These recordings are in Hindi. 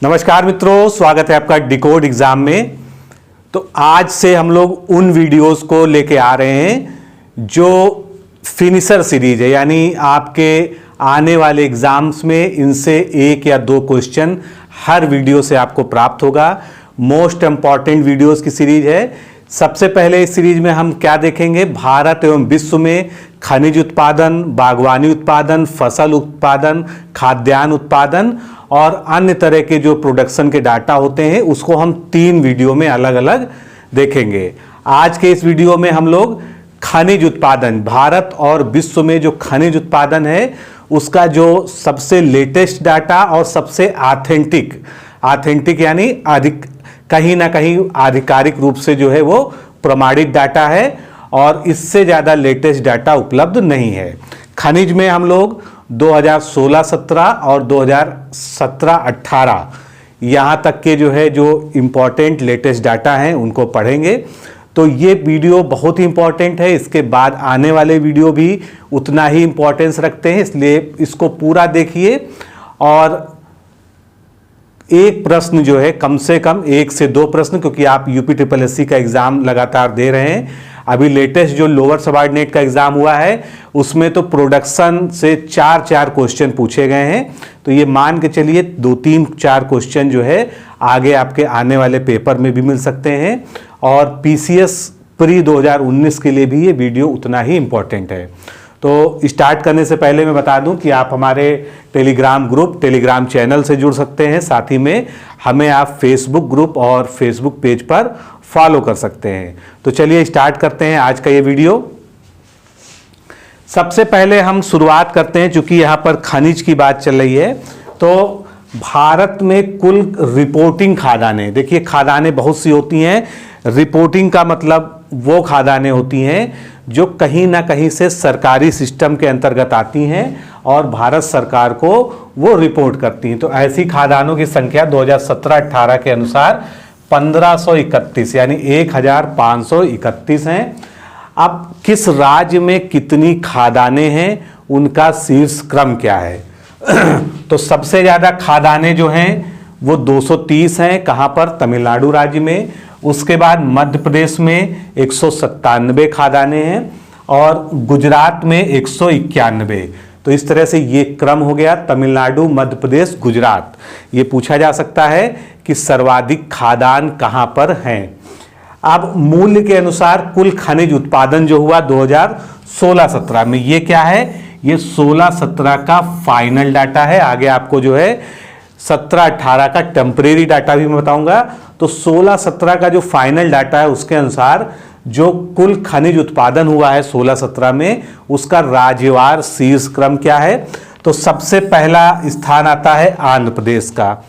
नमस्कार मित्रों, स्वागत है आपका डिकोड एग्जाम में। तो आज से हम लोग उन वीडियोस को लेके आ रहे हैं जो फिनिशर सीरीज है, यानी आपके आने वाले एग्जाम्स में इनसे एक या दो क्वेश्चन हर वीडियो से आपको प्राप्त होगा। मोस्ट इंपॉर्टेंट वीडियोस की सीरीज है। सबसे पहले इस सीरीज में हम क्या देखेंगे, भारत एवं विश्व में खनिज उत्पादन, बागवानी उत्पादन, फसल उत्पादन, खाद्यान्न उत्पादन और अन्य तरह के जो प्रोडक्शन के डाटा होते हैं उसको हम 3 वीडियो में अलग अलग देखेंगे। आज के इस वीडियो में हम लोग खनिज उत्पादन, भारत और विश्व में जो खनिज उत्पादन है उसका जो सबसे लेटेस्ट डाटा और सबसे ऑथेंटिक यानी अधिक कहीं ना कहीं आधिकारिक रूप से जो है वो प्रमाणित डाटा है और इससे ज़्यादा लेटेस्ट डाटा उपलब्ध नहीं है। खनिज में हम लोग 2016-17 और 2017-18 यहाँ तक के जो है जो इम्पोर्टेंट लेटेस्ट डाटा हैं उनको पढ़ेंगे। तो ये वीडियो बहुत ही इम्पोर्टेंट है। इसके बाद आने वाले वीडियो भी उतना ही इम्पोर्टेंस रखते हैं, इसलिए इसको पूरा देखिए और एक प्रश्न जो है कम से कम 1 से 2 प्रश्न, क्योंकि आप UPSSC का एग्जाम लगातार दे रहे हैं। अभी लेटेस्ट जो लोअर सबऑर्डिनेट का एग्जाम हुआ है उसमें तो प्रोडक्शन से 4 क्वेश्चन पूछे गए हैं। तो ये मान के चलिए 2-3-4 क्वेश्चन जो है आगे आपके आने वाले पेपर में भी मिल सकते हैं और PCS प्री 2019 के लिए भी ये वीडियो उतना ही इम्पोर्टेंट है। तो स्टार्ट करने से पहले मैं बता दूं कि आप हमारे टेलीग्राम ग्रुप, टेलीग्राम चैनल से जुड़ सकते हैं। साथ ही में हमें आप फेसबुक ग्रुप और फेसबुक पेज पर फॉलो कर सकते हैं। तो चलिए स्टार्ट करते हैं आज का ये वीडियो। सबसे पहले हम शुरुआत करते हैं, चूंकि यहाँ पर खनिज की बात चल रही है। तो भारत में कुल रिपोर्टिंग खादानें, देखिए खादानें बहुत सी होती हैं। रिपोर्टिंग का मतलब वो खादानें होती हैं जो कहीं ना कहीं से सरकारी सिस्टम के अंतर्गत आती हैं और भारत सरकार को वो रिपोर्ट करती हैं। तो ऐसी खादानों की संख्या 2017-18 के अनुसार 1531 यानी 1531 हैं। अब किस राज्य में कितनी खादानें हैं उनका शीर्ष क्रम क्या है? तो सबसे ज़्यादा खादानें जो हैं वो 230 हैं। कहाँ पर? तमिलनाडु राज्य में। उसके बाद मध्य प्रदेश में 197 खादानें हैं और गुजरात में 191। तो इस तरह से ये क्रम हो गया, तमिलनाडु, मध्य प्रदेश, गुजरात। ये पूछा जा सकता है कि सर्वाधिक खादान कहाँ पर हैं। अब मूल्य के अनुसार कुल खनिज उत्पादन जो हुआ 2016-17 में, ये क्या है? ये 16-17 का फाइनल डाटा है। आगे आपको जो है 17-18 का टेम्परेरी डाटा भी मैं बताऊंगा। तो 16-17 का जो फाइनल डाटा है उसके अनुसार जो कुल खनिज उत्पादन हुआ है 16-17 में उसका राज्यवार शीर्ष क्रम क्या है? तो सबसे पहला स्थान आता है आंध्र प्रदेश का।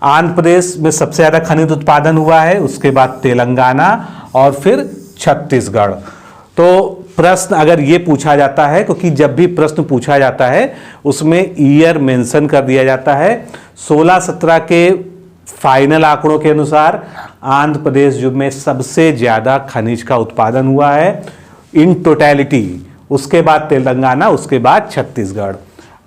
आंध्र प्रदेश में सबसे ज़्यादा खनिज उत्पादन हुआ है, उसके बाद तेलंगाना और फिर छत्तीसगढ़। तो प्रश्न अगर ये पूछा जाता है, क्योंकि जब भी प्रश्न पूछा जाता है उसमें ईयर मेंशन कर दिया जाता है। 16-17 के फाइनल आंकड़ों के अनुसार आंध्र प्रदेश जो में सबसे ज़्यादा खनिज का उत्पादन हुआ है इन टोटलिटी, उसके बाद तेलंगाना, उसके बाद छत्तीसगढ़।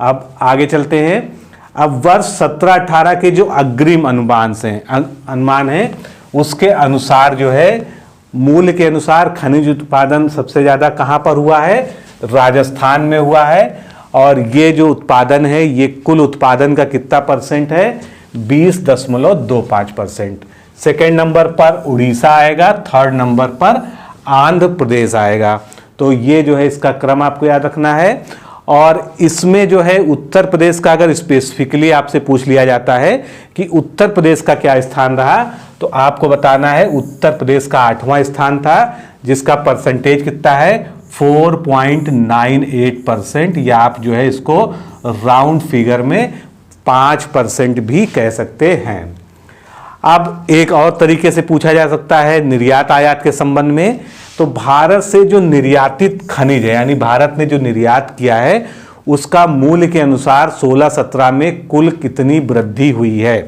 अब आगे चलते हैं। अब वर्ष 17-18 के जो अग्रिम अनुमान हैं उसके अनुसार जो है मूल्य के अनुसार खनिज उत्पादन सबसे ज़्यादा कहाँ पर हुआ है? राजस्थान में हुआ है। और ये जो उत्पादन है ये कुल उत्पादन का कितना परसेंट है? 20.25%। सेकेंड नंबर पर उड़ीसा आएगा, थर्ड नंबर पर आंध्र प्रदेश आएगा। तो ये जो है इसका क्रम आपको याद रखना है। और इसमें जो है उत्तर प्रदेश का अगर स्पेसिफिकली आपसे पूछ लिया जाता है कि उत्तर प्रदेश का क्या स्थान रहा, तो आपको बताना है उत्तर प्रदेश का 8वां स्थान था, जिसका परसेंटेज कितना है? 4.98%। या आप जो है इसको राउंड फिगर में 5% भी कह सकते हैं। अब एक और तरीके से पूछा जा सकता है निर्यात आयात के संबंध में। तो भारत से जो निर्यातित खनिज है, यानी भारत ने जो निर्यात किया है उसका मूल्य के अनुसार 16-17 में कुल कितनी वृद्धि हुई है,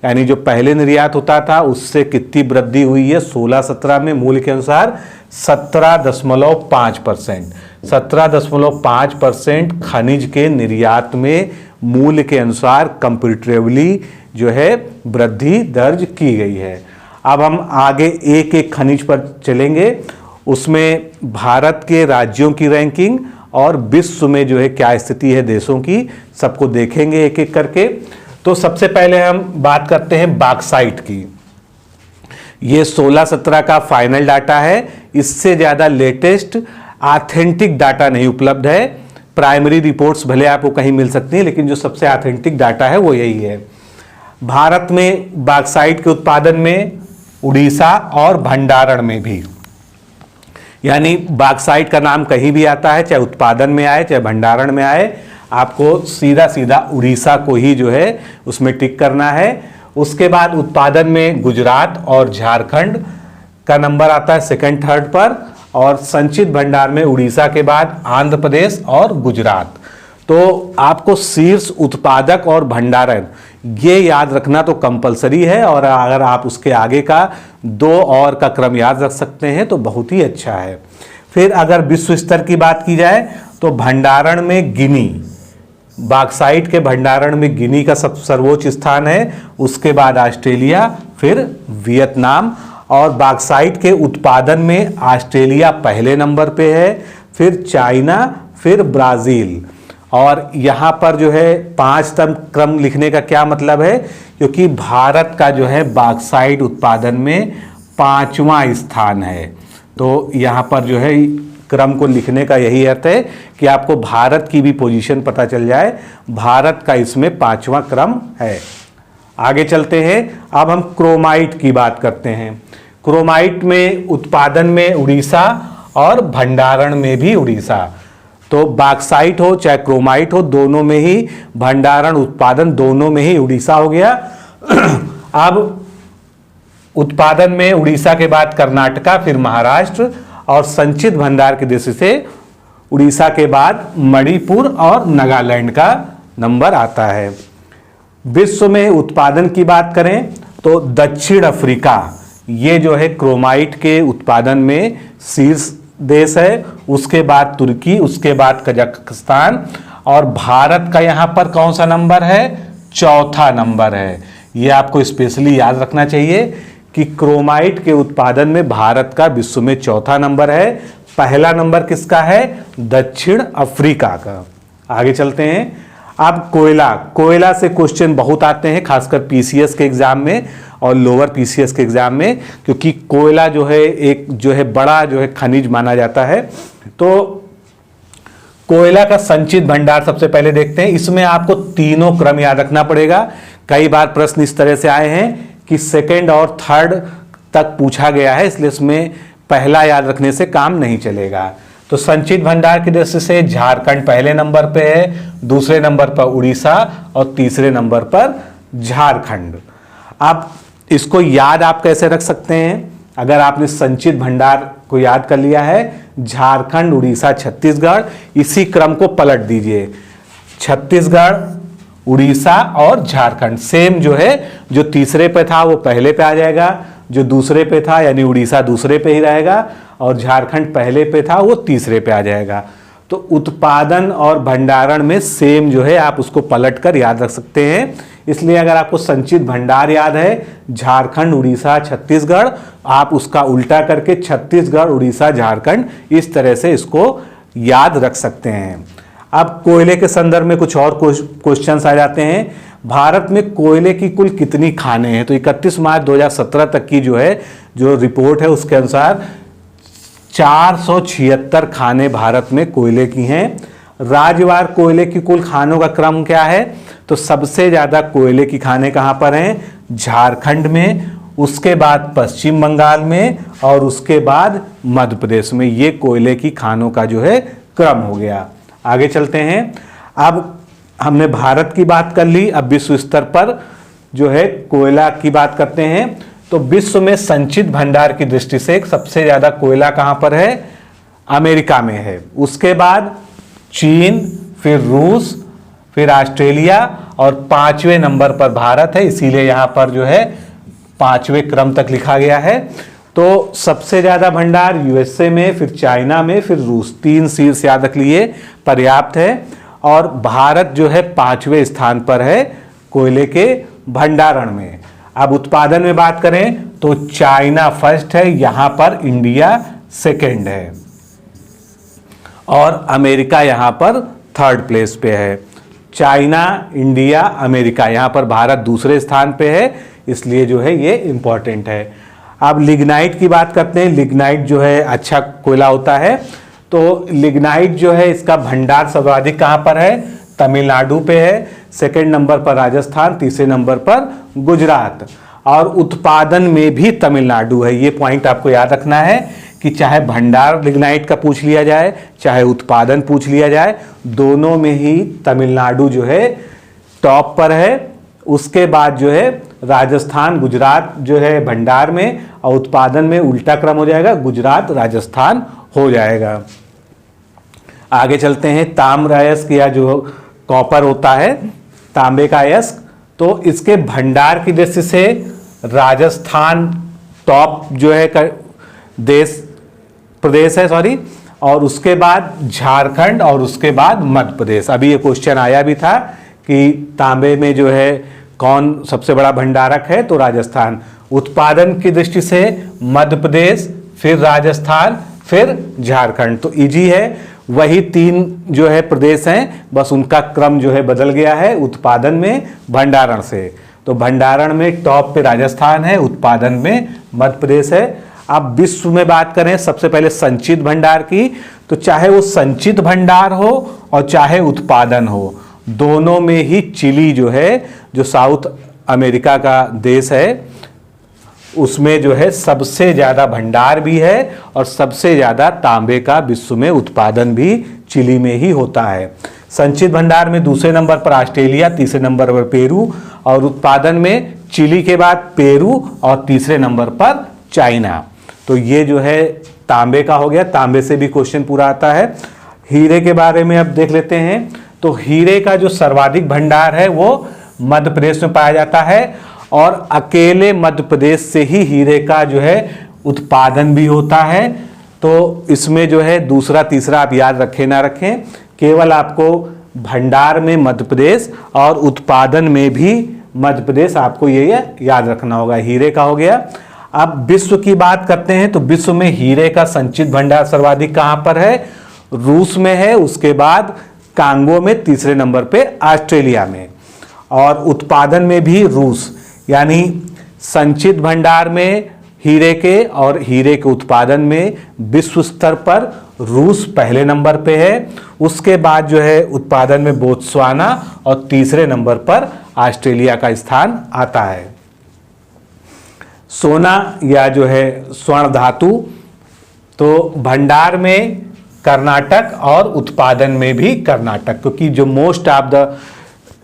यानी जो पहले निर्यात होता था उससे कितनी वृद्धि हुई है 16-17 में मूल्य के अनुसार? 17.5%। 17.5% खनिज के निर्यात में मूल्य के अनुसार कंपैरेटिवली जो है वृद्धि दर्ज की गई है। अब हम आगे एक एक खनिज पर चलेंगे, उसमें भारत के राज्यों की रैंकिंग और विश्व में जो है क्या स्थिति है देशों की, सबको देखेंगे एक एक करके। तो सबसे पहले हम बात करते हैं बॉक्साइट की। ये 16-17 का फाइनल डाटा है, इससे ज़्यादा लेटेस्ट ऑथेंटिक डाटा नहीं उपलब्ध है। प्राइमरी रिपोर्ट्स भले आपको कहीं मिल सकती हैं, लेकिन जो सबसे ऑथेंटिक डाटा है वो यही है। भारत में बॉक्साइट के उत्पादन में उड़ीसा और भंडारण में भी, यानी बॉक्साइट का नाम कहीं भी आता है, चाहे उत्पादन में आए चाहे भंडारण में आए, आपको सीधा सीधा उड़ीसा को ही जो है उसमें टिक करना है। उसके बाद उत्पादन में गुजरात और झारखंड का नंबर आता है सेकंड थर्ड पर, और संचित भंडार में उड़ीसा के बाद आंध्र प्रदेश और गुजरात। तो आपको शीर्ष उत्पादक और भंडारण ये याद रखना तो कंपलसरी है, और अगर आप उसके आगे का 2 और का क्रम याद रख सकते हैं तो बहुत ही अच्छा है। फिर अगर विश्व स्तर की बात की जाए तो भंडारण में गिनी, बॉक्साइट के भंडारण में गिनी का सर्वोच्च स्थान है, उसके बाद ऑस्ट्रेलिया, फिर वियतनाम। और बॉक्साइट के उत्पादन में ऑस्ट्रेलिया पहले नंबर पे है, फिर चाइना, फिर ब्राज़ील। और यहाँ पर जो है 5 क्रम लिखने का क्या मतलब है, क्योंकि भारत का जो है बॉक्साइट उत्पादन में 5वां स्थान है। तो यहाँ पर जो है क्रम को लिखने का यही अर्थ है कि आपको भारत की भी पोजीशन पता चल जाए। भारत का इसमें 5वां क्रम है। आगे चलते हैं, अब हम क्रोमाइट की बात करते हैं। क्रोमाइट में उत्पादन में उड़ीसा और भंडारण में भी उड़ीसा। तो बॉक्साइट हो चाहे क्रोमाइट हो, दोनों में ही भंडारण उत्पादन दोनों में ही उड़ीसा हो गया। अब उत्पादन में उड़ीसा के बाद कर्नाटका, फिर महाराष्ट्र, और संचित भंडार की दृष्टि से उड़ीसा के बाद मणिपुर और नागालैंड का नंबर आता है। विश्व में उत्पादन की बात करें तो दक्षिण अफ्रीका ये जो है क्रोमाइट के उत्पादन में शीर्ष देश है, उसके बाद तुर्की, उसके बाद कजाकिस्तान, और भारत का यहाँ पर कौन सा नंबर है, 4था नंबर है। ये आपको स्पेशली याद रखना चाहिए कि क्रोमाइट के उत्पादन में भारत का विश्व में 4था नंबर है। पहला नंबर किसका है, दक्षिण अफ्रीका का। आगे चलते हैं। अब कोयला से क्वेश्चन बहुत आते हैं, खासकर पीसीएस के एग्जाम में और लोअर पीसीएस के एग्जाम में, क्योंकि कोयला जो है एक जो है बड़ा जो है खनिज माना जाता है। तो कोयला का संचित भंडार सबसे पहले देखते हैं। इसमें आपको तीनों क्रम याद रखना पड़ेगा। कई बार प्रश्न इस तरह से आए हैं कि सेकंड और थर्ड तक पूछा गया है, इसलिए इसमें पहला याद रखने से काम नहीं चलेगा। तो संचित भंडार की दृष्टि से झारखंड पहले नंबर पे है, दूसरे नंबर पर उड़ीसा और तीसरे नंबर पर झारखंड। अब इसको याद आप कैसे रख सकते हैं, अगर आपने संचित भंडार को याद कर लिया है, झारखंड, उड़ीसा, छत्तीसगढ़, इसी क्रम को पलट दीजिए। छत्तीसगढ़, उड़ीसा और झारखंड सेम जो है, जो तीसरे पे था वो पहले पे आ जाएगा, जो दूसरे पे था यानी उड़ीसा दूसरे पे ही रहेगा, और झारखंड पहले पे था वो तीसरे पे आ जाएगा। तो उत्पादन और भंडारण में सेम जो है आप उसको पलट कर याद रख सकते हैं। इसलिए अगर आपको संचित भंडार याद है, झारखंड, उड़ीसा, छत्तीसगढ़, आप उसका उल्टा करके छत्तीसगढ़, उड़ीसा, झारखंड, इस तरह से इसको याद रख सकते हैं। अब कोयले के संदर्भ में कुछ और क्वेश्चंस आ जाते हैं। भारत में कोयले की कुल कितनी खानें हैं, तो 31 मार्च 2017 तक की जो है जो रिपोर्ट है उसके अनुसार 476 खाने भारत में कोयले की हैं। राज्यवार कोयले की कुल खानों का क्रम क्या है, तो सबसे ज़्यादा कोयले की खाने कहाँ पर हैं, झारखंड में, उसके बाद पश्चिम बंगाल में, और उसके बाद मध्य प्रदेश में। ये कोयले की खानों का जो है क्रम हो गया। आगे चलते हैं। अब हमने भारत की बात कर ली, अब विश्व स्तर पर जो है कोयला की बात करते हैं। तो विश्व में संचित भंडार की दृष्टि से सबसे ज्यादा कोयला कहां पर है, अमेरिका में है, उसके बाद चीन, फिर रूस, फिर ऑस्ट्रेलिया, और 5वें नंबर पर भारत है। इसीलिए यहां पर जो है 5वें क्रम तक लिखा गया है। तो सबसे ज्यादा भंडार यूएसए में, फिर चाइना में, फिर रूस। 3 शीर्ष याद रख लिए, पर्याप्त है। और भारत जो है 5वें स्थान पर है कोयले के भंडारण में। अब उत्पादन में बात करें तो चाइना फर्स्ट है, यहां पर इंडिया सेकेंड है और अमेरिका यहां पर थर्ड प्लेस पे है। चाइना, इंडिया, अमेरिका, यहां पर भारत दूसरे स्थान पे है, इसलिए जो है ये इंपॉर्टेंट है। अब लिग्नाइट की बात करते हैं। लिग्नाइट जो है अच्छा कोयला होता है, तो लिग्नाइट जो है इसका भंडार सर्वाधिक कहां पर है? तमिलनाडु पे है, सेकंड नंबर पर राजस्थान, तीसरे नंबर पर गुजरात, और उत्पादन में भी तमिलनाडु है। ये पॉइंट आपको याद रखना है कि चाहे भंडार लिग्नाइट का पूछ लिया जाए, चाहे उत्पादन पूछ लिया जाए, दोनों में ही तमिलनाडु जो है टॉप पर है। उसके बाद जो है राजस्थान, गुजरात जो है भंडार में, और उत्पादन में उल्टा क्रम हो जाएगा, गुजरात राजस्थान हो जाएगा। आगे चलते हैं। ताम्र अयस्क या जो कॉपर होता है, तांबे का अयस्क, तो इसके भंडार की दृष्टि से राजस्थान टॉप जो है प्रदेश है, सॉरी, और उसके बाद झारखंड और उसके बाद मध्य प्रदेश। अभी ये क्वेश्चन आया भी था कि तांबे में जो है कौन सबसे बड़ा भंडारक है, तो राजस्थान। उत्पादन की दृष्टि से मध्य प्रदेश, फिर राजस्थान, फिर झारखंड। तो इजी है, वही तीन जो है प्रदेश हैं, बस उनका क्रम जो है बदल गया है उत्पादन में भंडारण से। तो भंडारण में टॉप पे राजस्थान है, उत्पादन में मध्य प्रदेश है। अब विश्व में बात करें सबसे पहले संचित भंडार की, तो चाहे वो संचित भंडार हो और चाहे उत्पादन हो, दोनों में ही चिली जो है, जो साउथ अमेरिका का देश है, उसमें जो है सबसे ज़्यादा भंडार भी है और सबसे ज़्यादा तांबे का विश्व में उत्पादन भी चिली में ही होता है। संचित भंडार में दूसरे नंबर पर ऑस्ट्रेलिया, तीसरे नंबर पर पेरू, और उत्पादन में चिली के बाद पेरू और तीसरे नंबर पर चाइना। तो ये जो है तांबे का हो गया। तांबे से भी क्वेश्चन पूरा आता है। हीरे के बारे में अब देख लेते हैं। तो हीरे का जो सर्वाधिक भंडार है वो मध्य प्रदेश में पाया जाता है, और अकेले मध्य प्रदेश से ही हीरे का जो है उत्पादन भी होता है। तो इसमें जो है दूसरा तीसरा आप याद रखें ना रखें, केवल आपको भंडार में मध्य प्रदेश और उत्पादन में भी मध्य प्रदेश, आपको ये याद रखना होगा। हीरे का हो गया। अब विश्व की बात करते हैं, तो विश्व में हीरे का संचित भंडार सर्वाधिक कहां पर है? रूस में है, उसके बाद कांगो में, तीसरे नंबर पे ऑस्ट्रेलिया में, और उत्पादन में भी रूस। यानी संचित भंडार में हीरे के और हीरे के उत्पादन में विश्व स्तर पर रूस पहले नंबर पे है, उसके बाद जो है उत्पादन में बोत्सवाना, और तीसरे नंबर पर ऑस्ट्रेलिया का स्थान आता है। सोना या जो है स्वर्ण धातु, तो भंडार में कर्नाटक और उत्पादन में भी कर्नाटक, क्योंकि जो मोस्ट ऑफ द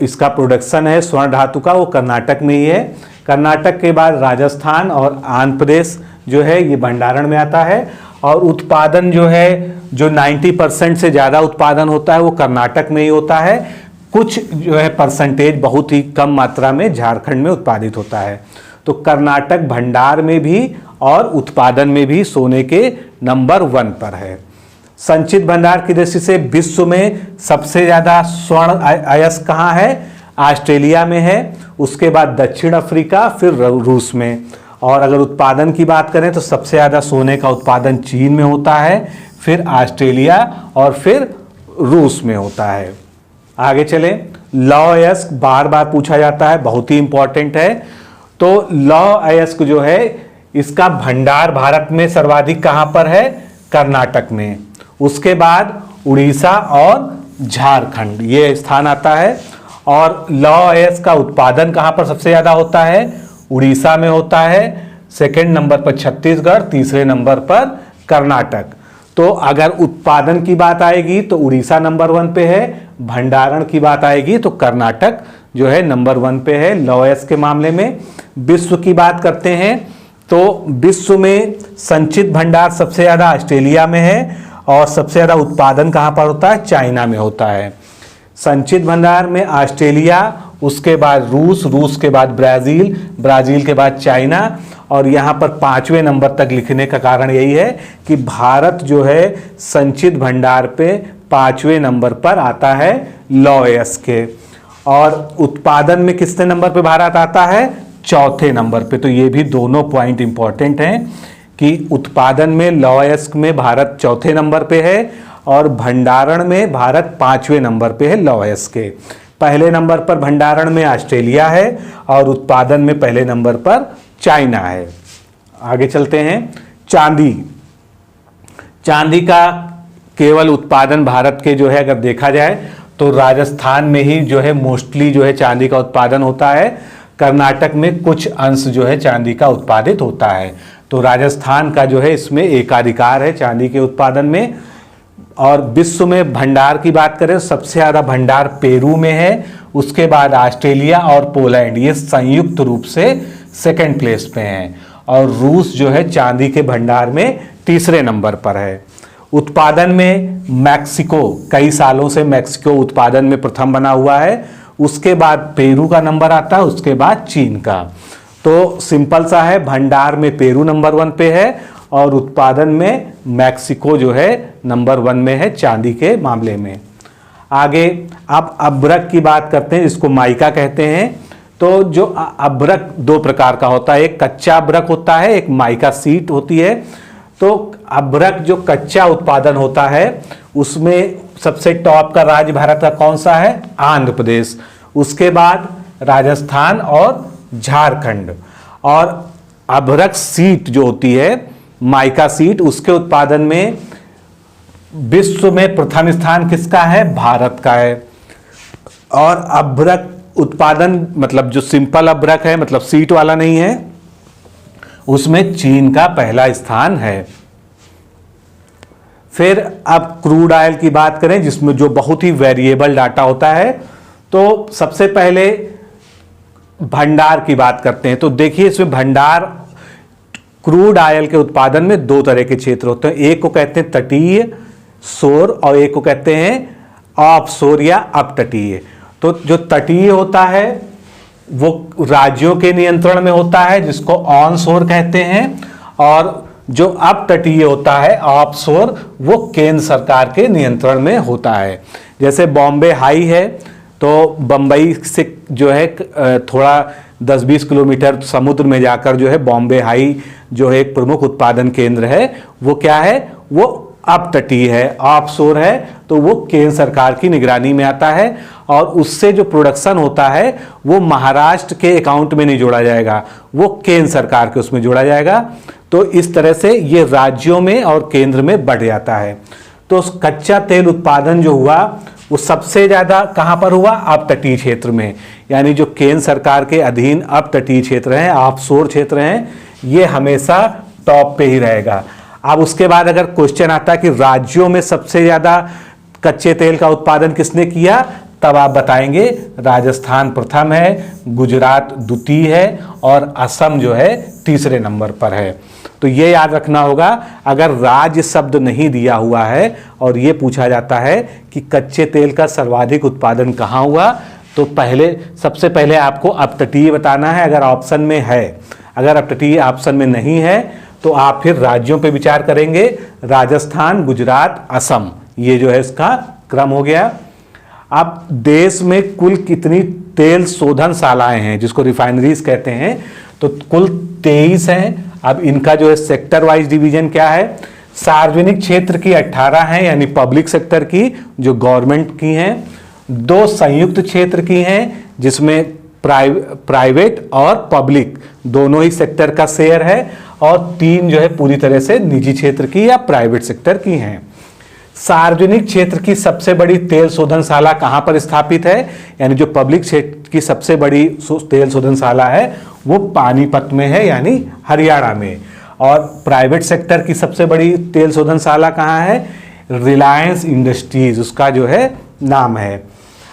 इसका प्रोडक्शन है स्वर्ण धातु का वो कर्नाटक में ही है। कर्नाटक के बाद राजस्थान और आंध्र प्रदेश जो है ये भंडारण में आता है, और उत्पादन जो है जो 90% से ज़्यादा उत्पादन होता है वो कर्नाटक में ही होता है। कुछ जो है परसेंटेज बहुत ही कम मात्रा में झारखंड में उत्पादित होता है। तो कर्नाटक भंडार में भी और उत्पादन में भी सोने के नंबर 1 पर है। संचित भंडार की दृष्टि से विश्व में सबसे ज़्यादा स्वर्ण अयस्क कहाँ है? ऑस्ट्रेलिया में है, उसके बाद दक्षिण अफ्रीका, फिर रूस में। और अगर उत्पादन की बात करें तो सबसे ज़्यादा सोने का उत्पादन चीन में होता है, फिर ऑस्ट्रेलिया और फिर रूस में होता है। आगे चलें। लौह अयस्क बार बार पूछा जाता है, बहुत ही इंपॉर्टेंट है। तो लौह अयस्क जो है इसका भंडार भारत में सर्वाधिक कहाँ पर है? कर्नाटक में, उसके बाद उड़ीसा और झारखंड ये स्थान आता है। और लौह अयस्क का उत्पादन कहाँ पर सबसे ज़्यादा होता है? उड़ीसा में होता है, सेकंड नंबर पर छत्तीसगढ़, तीसरे नंबर पर कर्नाटक। तो अगर उत्पादन की बात आएगी तो उड़ीसा नंबर 1 पे है, भंडारण की बात आएगी तो कर्नाटक जो है नंबर 1 पे है लौह अयस्क के मामले में। विश्व की बात करते हैं तो विश्व में संचित भंडार सबसे ज़्यादा ऑस्ट्रेलिया में है, और सबसे ज़्यादा उत्पादन कहाँ पर होता है? चाइना में होता है। संचित भंडार में ऑस्ट्रेलिया, उसके बाद रूस, रूस के बाद ब्राज़ील, ब्राज़ील के बाद चाइना, और यहाँ पर 5वें नंबर तक लिखने का कारण यही है कि भारत जो है संचित भंडार पे 5वें नंबर पर आता है लॉयस के। और उत्पादन में कितने नंबर पे भारत आता है? चौथे नंबर पे। तो ये भी दोनों पॉइंट इंपॉर्टेंट हैं कि उत्पादन में लॉयस में भारत चौथे नंबर पे है और भंडारण में भारत 5वें नंबर पे है लॉयस के। पहले नंबर पर भंडारण में ऑस्ट्रेलिया है और उत्पादन में पहले नंबर पर चाइना है। आगे चलते हैं। चांदी, चांदी का केवल उत्पादन भारत के जो है अगर देखा जाए तो राजस्थान में ही जो है मोस्टली जो है चांदी का उत्पादन होता है। कर्नाटक में कुछ अंश जो है चांदी का उत्पादित होता है। तो राजस्थान का जो है इसमें एकाधिकार है चांदी के उत्पादन में। और विश्व में भंडार की बात करें, सबसे ज़्यादा भंडार पेरू में है, उसके बाद ऑस्ट्रेलिया और पोलैंड, ये संयुक्त रूप से सेकंड प्लेस पे हैं। और रूस जो है चांदी के भंडार में तीसरे नंबर पर है। उत्पादन में मैक्सिको, कई सालों से मैक्सिको उत्पादन में प्रथम बना हुआ है, उसके बाद पेरू का नंबर आता है, उसके बाद चीन का। तो सिंपल सा है, भंडार में पेरू नंबर 1 पे है और उत्पादन में मैक्सिको जो है नंबर 1 में है चांदी के मामले में। आगे अब अभ्रक की बात करते हैं, इसको माइका कहते हैं। तो जो अभ्रक दो प्रकार का होता है, एक कच्चा अभ्रक होता है, एक माइका सीट होती है। तो अभ्रक जो कच्चा उत्पादन होता है उसमें सबसे टॉप का राज्य भारत का कौन सा है? आंध्र प्रदेश, उसके बाद राजस्थान और झारखंड। और अभ्रक सीट जो होती है माइका सीट, उसके उत्पादन में विश्व में प्रथम स्थान किसका है? भारत का है। और अभ्रक उत्पादन मतलब जो सिंपल अभ्रक है, मतलब सीट वाला नहीं है, उसमें चीन का पहला स्थान है। फिर अब क्रूड ऑयल की बात करें जिसमें जो बहुत ही वेरिएबल डाटा होता है। तो सबसे पहले भंडार की बात करते हैं। तो देखिए इसमें भंडार क्रूड ऑयल के उत्पादन में दो तरह के क्षेत्र होते हैं, एक को कहते हैं तटीय शोर और एक को कहते हैं ऑफशोर या अपतटीय। तो जो तटीय होता है वो राज्यों के नियंत्रण में होता है जिसको ऑन शोर कहते हैं, और जो अपतटीय होता है ऑफशोर वो केंद्र सरकार के नियंत्रण में होता है। जैसे बॉम्बे हाई है तो बम्बई से जो है थोड़ा 10-20 किलोमीटर समुद्र में जाकर जो है बॉम्बे हाई जो है एक प्रमुख उत्पादन केंद्र है, वो क्या है? वो अपतटीय है, ऑफशोर है, तो वो केंद्र सरकार की निगरानी में आता है। और उससे जो प्रोडक्शन होता है वो महाराष्ट्र के अकाउंट में नहीं जोड़ा जाएगा, वो केंद्र सरकार के उसमें जोड़ा जाएगा। तो इस तरह से ये राज्यों में और केंद्र में बढ़ जाता है। तो कच्चा तेल उत्पादन जो हुआ वो सबसे ज़्यादा कहाँ पर हुआ? अपतटीय क्षेत्र में, यानी जो केंद्र सरकार के अधीन अपतटीय क्षेत्र हैं, ऑफशोर क्षेत्र हैं, ये हमेशा टॉप पे ही रहेगा। अब उसके बाद अगर क्वेश्चन आता है कि राज्यों में सबसे ज़्यादा कच्चे तेल का उत्पादन किसने किया, तब आप बताएंगे राजस्थान प्रथम है, गुजरात द्वितीय है और असम जो है तीसरे नंबर पर है। तो ये याद रखना होगा, अगर राज्य शब्द नहीं दिया हुआ है और ये पूछा जाता है कि कच्चे तेल का सर्वाधिक उत्पादन कहाँ हुआ, तो सबसे पहले आपको अपतटीय बताना है अगर ऑप्शन में है। अगर अपतटीय ऑप्शन में नहीं है तो आप फिर राज्यों पे विचार करेंगे, राजस्थान, गुजरात, असम, ये जो है इसका क्रम हो गया। अब देश में कुल कितनी तेल शोधनशालाएं हैं जिसको रिफाइनरीज कहते हैं, तो कुल 23 हैं। अब इनका जो है सेक्टर वाइज डिवीजन क्या है? सार्वजनिक क्षेत्र की 18 हैं यानी पब्लिक सेक्टर की जो गवर्नमेंट की हैं, 2 संयुक्त क्षेत्र की हैं जिसमें प्राइवेट और पब्लिक दोनों ही सेक्टर का शेयर है, और 3 जो है पूरी तरह से निजी क्षेत्र की या प्राइवेट सेक्टर की हैं। सार्वजनिक क्षेत्र की सबसे बड़ी तेल शोधनशाला कहाँ पर स्थापित है, यानी जो पब्लिक क्षेत्र की सबसे बड़ी तेल शोधनशाला है वो पानीपत में है यानी हरियाणा में। और प्राइवेट सेक्टर की सबसे बड़ी तेल शोधनशाला कहाँ है? रिलायंस इंडस्ट्रीज उसका जो है नाम है।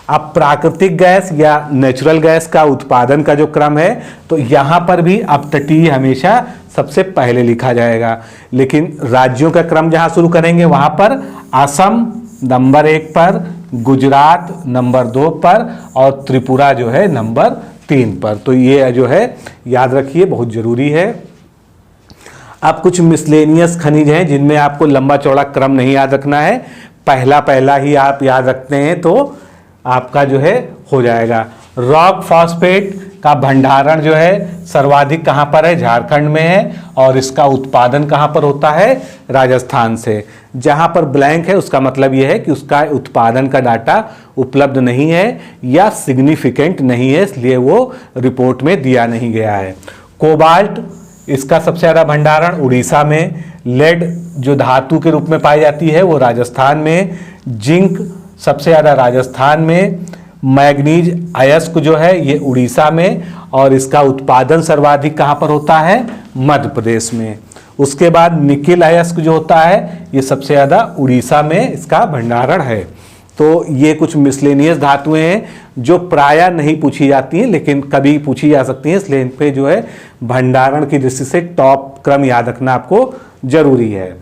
अब प्राकृतिक गैस या नेचुरल गैस का उत्पादन का जो क्रम है, तो यहाँ पर भी अपतटीय हमेशा सबसे पहले लिखा जाएगा, लेकिन राज्यों का क्रम जहाँ शुरू करेंगे वहाँ पर असम नंबर 1 पर, गुजरात नंबर 2 पर और त्रिपुरा जो है नंबर 3 पर। तो ये जो है याद रखिए, बहुत जरूरी है। अब कुछ मिसलेनियस खनिज हैं जिनमें आपको लंबा चौड़ा क्रम नहीं याद रखना है। पहला पहला ही आप याद रखते हैं तो आपका जो है हो जाएगा। रॉक फॉस्फेट का भंडारण जो है सर्वाधिक कहाँ पर है? झारखंड में है, और इसका उत्पादन कहाँ पर होता है? राजस्थान से। जहाँ पर ब्लैंक है उसका मतलब यह है कि उसका उत्पादन का डाटा उपलब्ध नहीं है या सिग्निफिकेंट नहीं है, इसलिए वो रिपोर्ट में दिया नहीं गया है। कोबाल्ट, इसका सबसे ज़्यादा भंडारण उड़ीसा में। लेड जो धातु के रूप में पाई जाती है वो राजस्थान में। जिंक सबसे ज़्यादा राजस्थान में। मैग्नीज अयस्क जो है ये उड़ीसा में, और इसका उत्पादन सर्वाधिक कहाँ पर होता है? मध्य प्रदेश में। उसके बाद निकिल अयस्क जो होता है ये सबसे ज़्यादा उड़ीसा में इसका भंडारण है। तो ये कुछ मिसलेनियस धातुएं हैं जो प्रायः नहीं पूछी जाती हैं लेकिन कभी पूछी जा सकती हैं, इसलिए इन पे जो है भंडारण की दृष्टि से टॉप क्रम याद रखना आपको जरूरी है।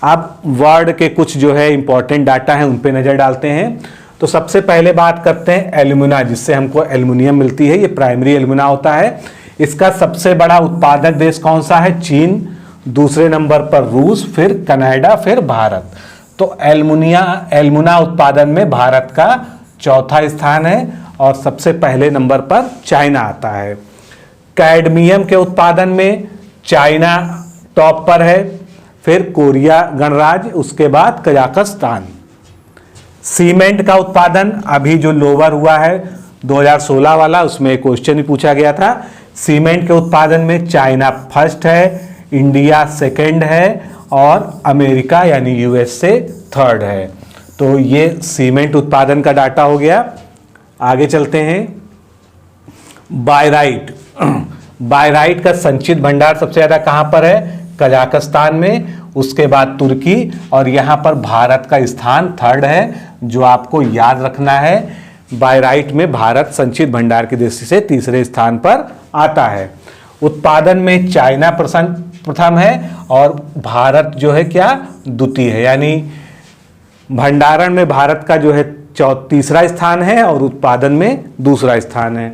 अब वर्ड के कुछ जो है इंपॉर्टेंट डाटा हैं उन पे नज़र डालते हैं। तो सबसे पहले बात करते हैं एल्यूमिना, जिससे हमको एल्युमिनियम मिलती है, ये प्राइमरी एल्यूमिना होता है। इसका सबसे बड़ा उत्पादक देश कौन सा है? चीन। दूसरे नंबर पर रूस, फिर कनाडा, फिर भारत। तो एल्युमिना उत्पादन में भारत का चौथा स्थान है और सबसे पहले नंबर पर चाइना आता है। कैडमियम के उत्पादन में चाइना टॉप पर है, फिर कोरिया गणराज्य, उसके बाद कजाकिस्तान। सीमेंट का उत्पादन अभी जो लोअर हुआ है 2016 वाला, उसमें क्वेश्चन भी पूछा गया था। सीमेंट के उत्पादन में चाइना फर्स्ट है, इंडिया सेकंड है और अमेरिका यानी यूएसए थर्ड है। तो ये सीमेंट उत्पादन का डाटा हो गया। आगे चलते हैं। बायराइट, बायराइट का संचित भंडार सबसे ज़्यादा कहाँ पर है? कजाकिस्तान में, उसके बाद तुर्की, और यहाँ पर भारत का स्थान थर्ड है जो आपको याद रखना है। बायराइट में भारत संचित भंडार की दृष्टि से तीसरे स्थान पर आता है। उत्पादन में चाइना प्रथम है और भारत जो है क्या? द्वितीय है, यानी भंडारण में भारत का जो है तीसरा स्थान है और उत्पादन में दूसरा स्थान है।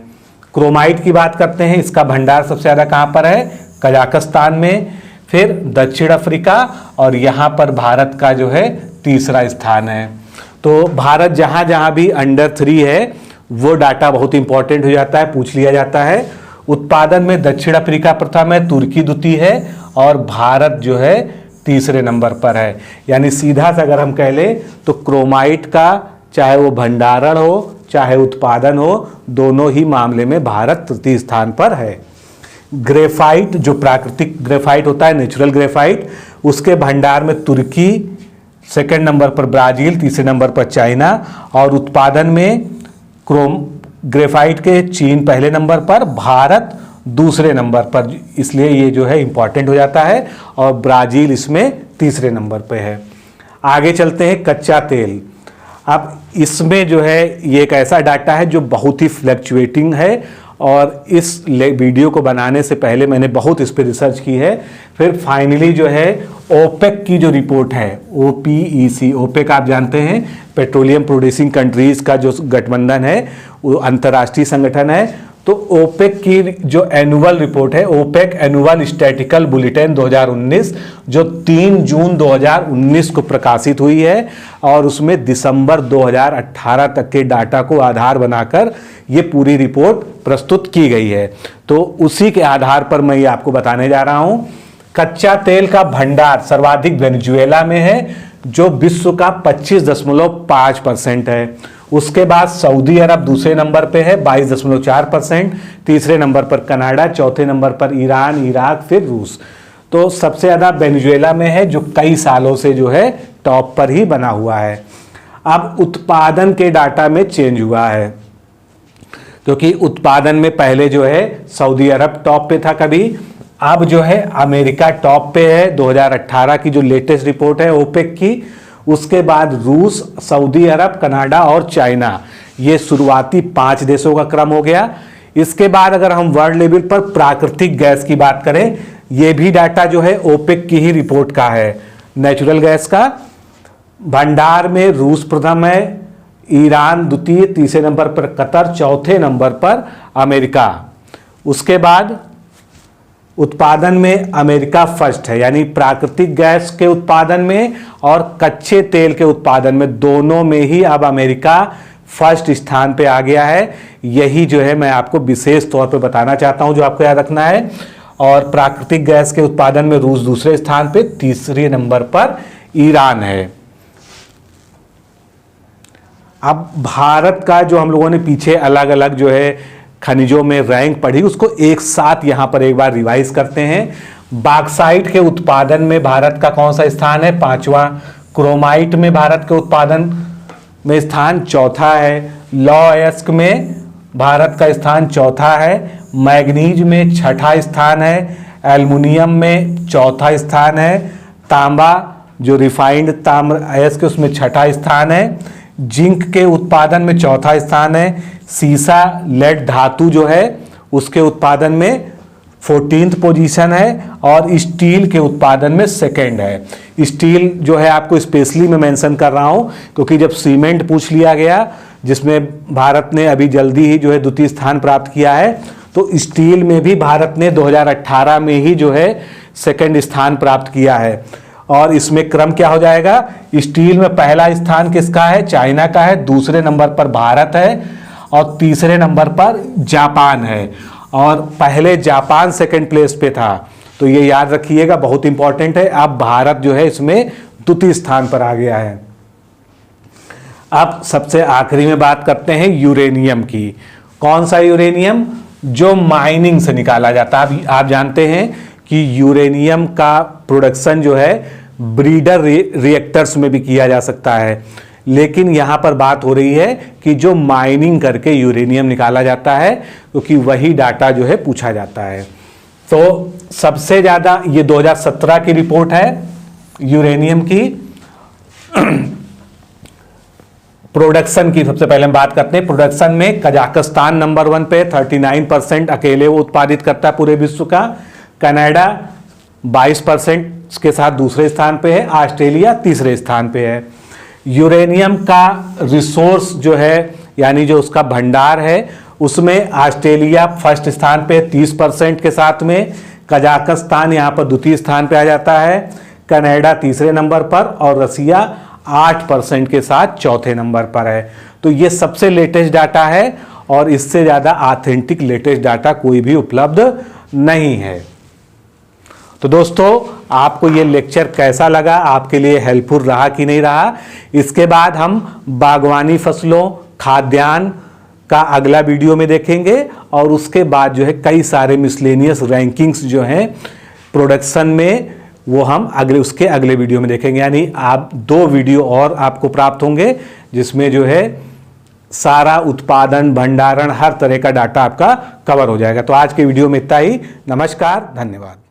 क्रोमाइट की बात करते हैं, इसका भंडार सबसे ज़्यादा कहाँ पर है? कजाकिस्तान में, फिर दक्षिण अफ्रीका, और यहाँ पर भारत का जो है तीसरा स्थान है। तो भारत जहाँ जहाँ भी अंडर 3 है वो डाटा बहुत इंपॉर्टेंट हो जाता है, पूछ लिया जाता है। उत्पादन में दक्षिण अफ्रीका प्रथम है, तुर्की द्वितीय है और भारत जो है तीसरे नंबर पर है। यानी सीधा से अगर हम कह लें तो क्रोमाइट का चाहे वो भंडारण हो चाहे उत्पादन हो, दोनों ही मामले में भारत तृतीय स्थान पर है। ग्रेफाइट, जो प्राकृतिक ग्रेफाइट होता है, नेचुरल ग्रेफाइट, उसके भंडार में तुर्की सेकंड नंबर पर, ब्राजील तीसरे नंबर पर, चाइना, और उत्पादन में ग्रेफाइट के चीन पहले नंबर पर, भारत दूसरे नंबर पर, इसलिए ये जो है इंपॉर्टेंट हो जाता है, और ब्राजील इसमें तीसरे नंबर पे है। आगे चलते हैं कच्चा तेल। अब इसमें जो है ये एक ऐसा डाटा है जो बहुत ही फ्लक्चुएटिंग है, और इस वीडियो को बनाने से पहले मैंने बहुत इस पर रिसर्च की है। फिर फाइनली जो है ओपेक की जो रिपोर्ट है, OPEC, ओपेक आप जानते हैं पेट्रोलियम प्रोड्यूसिंग कंट्रीज का जो गठबंधन है, वो अंतर्राष्ट्रीय संगठन है। तो ओपेक की जो एनुअल रिपोर्ट है, ओपेक एनुअल स्टैटिकल बुलेटिन 2019, जो 3 जून 2019 को प्रकाशित हुई है, और उसमें दिसंबर 2018 तक के डाटा को आधार बनाकर ये पूरी रिपोर्ट प्रस्तुत की गई है। तो उसी के आधार पर मैं ये आपको बताने जा रहा हूँ। कच्चा तेल का भंडार सर्वाधिक वेनेजुएला में है, जो विश्व का 25.5% है। उसके बाद सऊदी अरब दूसरे नंबर पे है 22.4%, तीसरे नंबर पर कनाडा, चौथे नंबर पर ईरान, इराक, फिर रूस। तो सबसे ज़्यादा वेनेजुएला में है, जो कई सालों से जो है टॉप पर ही बना हुआ है। अब उत्पादन के डाटा में चेंज हुआ है, क्योंकि उत्पादन में पहले जो है सऊदी अरब टॉप पे था कभी, अब जो है अमेरिका टॉप पे है 2018 की जो लेटेस्ट रिपोर्ट है ओपेक की। उसके बाद रूस, सऊदी अरब, कनाडा और चाइना, ये शुरुआती 5 देशों का क्रम हो गया। इसके बाद अगर हम वर्ल्ड लेवल पर प्राकृतिक गैस की बात करें, ये भी डाटा जो है ओपेक की ही रिपोर्ट का है। नेचुरल गैस का भंडार में रूस प्रथम है, ईरान द्वितीय, तीसरे नंबर पर कतर, चौथे नंबर पर अमेरिका। उसके बाद उत्पादन में अमेरिका फर्स्ट है, यानी प्राकृतिक गैस के उत्पादन में और कच्चे तेल के उत्पादन में, दोनों में ही अब अमेरिका फर्स्ट स्थान पे आ गया है। यही जो है मैं आपको विशेष तौर पे बताना चाहता हूं, जो आपको याद रखना है। और प्राकृतिक गैस के उत्पादन में रूस दूसरे स्थान पे, तीसरे नंबर पर ईरान है। अब भारत का जो हम लोगों ने पीछे अलग अलग जो है खनिजों में रैंक पढ़ी, उसको एक साथ यहां पर एक बार रिवाइज करते हैं। बॉक्साइट के उत्पादन में भारत का कौन सा स्थान है? 5वां। क्रोमाइट में भारत के उत्पादन में स्थान 4था है। लौह अयस्क में भारत का स्थान 4था है। मैग्नीज में 6ठा स्थान है। एल्युमिनियम में 4था स्थान है। तांबा जो रिफाइंड ताम्र अयस्क उसमें 6ठा स्थान है। जिंक के उत्पादन में 4था स्थान है। सीसा लेड धातु जो है उसके उत्पादन में 14th पोजीशन है। और स्टील के उत्पादन में 2nd है। स्टील जो है आपको स्पेशली मैं मेंशन कर रहा हूं क्योंकि जब सीमेंट पूछ लिया गया, जिसमें भारत ने अभी जल्दी ही जो है 2य स्थान प्राप्त किया है, तो स्टील में भी भारत ने 2018 में ही जो है 2nd स्थान प्राप्त किया है। और इसमें क्रम क्या हो जाएगा? स्टील में पहला स्थान किसका है? चाइना का है। दूसरे नंबर पर भारत है और तीसरे नंबर पर जापान है। और पहले जापान 2nd प्लेस पे था, तो ये याद रखिएगा, बहुत इंपॉर्टेंट है। अब भारत जो है इसमें 2य स्थान पर आ गया है। अब सबसे आखिरी में बात करते हैं यूरेनियम की। कौन सा यूरेनियम? जो माइनिंग से निकाला जाता है। आप जानते हैं कि यूरेनियम का प्रोडक्शन जो है ब्रीडर रिएक्टर्स में भी किया जा सकता है, लेकिन यहां पर बात हो रही है कि जो माइनिंग करके यूरेनियम निकाला जाता है, क्योंकि वही डाटा जो है पूछा जाता है। तो सबसे ज्यादा ये 2017 की रिपोर्ट है यूरेनियम की प्रोडक्शन की। सबसे पहले हम बात करते हैं प्रोडक्शन में। कजाकिस्तान नंबर 1 पे 39% अकेले वो उत्पादित करता है पूरे विश्व का। कनाडा 22% के साथ दूसरे स्थान पे है। ऑस्ट्रेलिया तीसरे स्थान पे है। यूरेनियम का रिसोर्स जो है, यानी जो उसका भंडार है, उसमें ऑस्ट्रेलिया फर्स्ट स्थान पे 30% के साथ में। कजाकिस्तान यहाँ पर 2य स्थान पे आ जाता है। कनाडा तीसरे नंबर पर और रसिया 8% के साथ 4थे नंबर पर है। तो ये सबसे लेटेस्ट डाटा है और इससे ज़्यादा ऑथेंटिक लेटेस्ट डाटा कोई भी उपलब्ध नहीं है। तो दोस्तों, आपको ये लेक्चर कैसा लगा? आपके लिए हेल्पफुल रहा कि नहीं रहा? इसके बाद हम बागवानी फसलों, खाद्यान्न का अगला वीडियो में देखेंगे और उसके बाद जो है कई सारे मिसलेनियस रैंकिंग्स जो हैं प्रोडक्शन में, वो हम उसके अगले वीडियो में देखेंगे। यानी आप 2 वीडियो और आपको प्राप्त होंगे जिसमें जो है सारा उत्पादन, भंडारण, हर तरह का डाटा आपका कवर हो जाएगा। तो आज के वीडियो में इतना ही। नमस्कार, धन्यवाद।